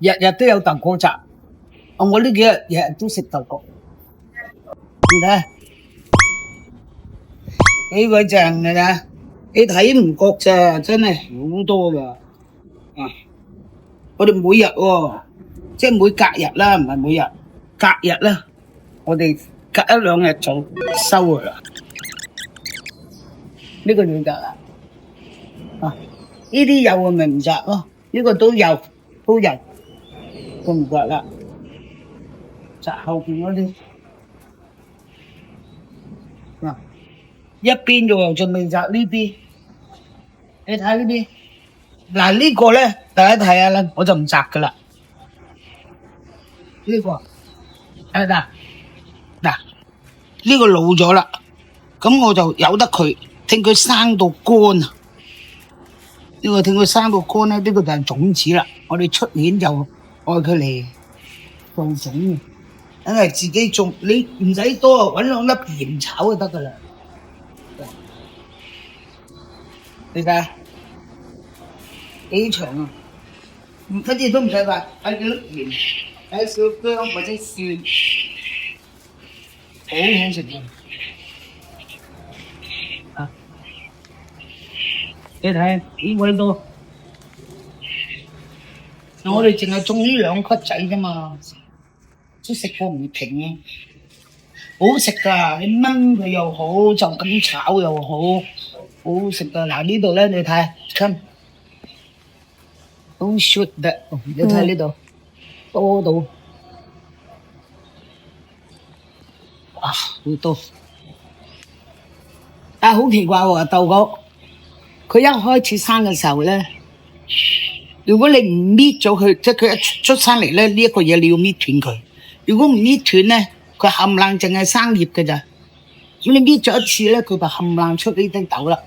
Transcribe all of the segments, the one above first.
日日都有豆角摘。我呢幾日日日都食豆角，你睇幾鬼正㗎咋？你睇唔覺咋，真係好多㗎。啊，我哋每日喎，即係每隔日啦，唔係每日，隔日啦，我哋隔一兩日就收㗎啦。呢個就得啦。啊，呢啲有咪唔摘咯？呢個都有，都唔摘啦。摘後邊嗰啲，嗱，一邊啫喎，仲未摘呢邊。你睇呢邊，嗱呢個咧，大家睇下啦，我就唔摘噶啦。呢個，嗱，呢個老咗啦，咁我就由得佢，聽佢生到乾啊。呢個聽佢生到乾咧，呢個就係種子啦。我哋出年就愛佢嚟做種嘅，因為自己種，你唔使多，搵兩粒鹽炒就得噶啦。你睇下幾長啊！乜嘢都唔使話，睇幾粒鹽，睇少薑或者蒜，好好食嘅。啊，你睇幾鬼多！我哋淨係種呢兩級仔啫嘛，都食過唔停啊！好食噶，你炆佢又好，就咁炒又好，好好食噶。嗱呢度咧，你睇，看，好 sweet 嘅，你睇呢度多到，哇，好多。但係好奇怪喎，豆角佢一開始生嘅時候咧，如果你唔搣咗佢，即係佢一出生嚟咧，呢一個嘢你要搣斷佢。如果唔搣斷咧，佢冚唪唥淨係生葉嘅咋。咁你搣咗一次咧，佢就冚唪唥出呢啲豆啦。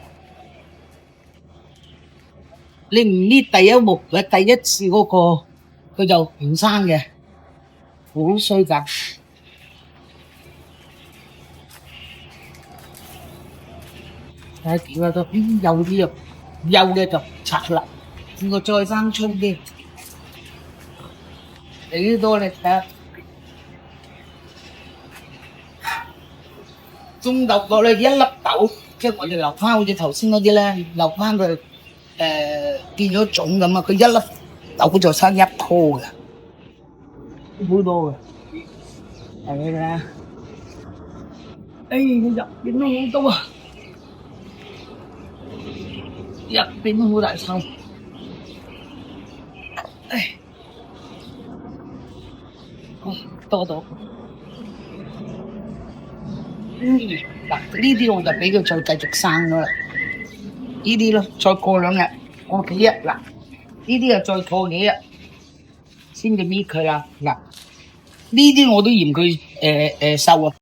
你唔搣第一木嘅第一次嗰個，佢就唔生嘅，好衰噶。睇下幾多都，幼啲啊，幼嘅就拆啦，見過再生出啲，幾多你睇下。種豆角咧，一粒豆，即係我哋留翻好似頭先嗰啲咧，留翻佢變咗種咁啊！佢一粒豆就生一棵嘅，好多嘅。係咪咧？佢入邊都好多啊！入邊都好大抽。多到。嗱，呢啲我就俾佢再繼續生咗啦。呢啲咯，再過兩日，過幾日嗱，呢啲又再過幾日先至搣佢啦。嗱，呢啲我都嫌佢瘦啊。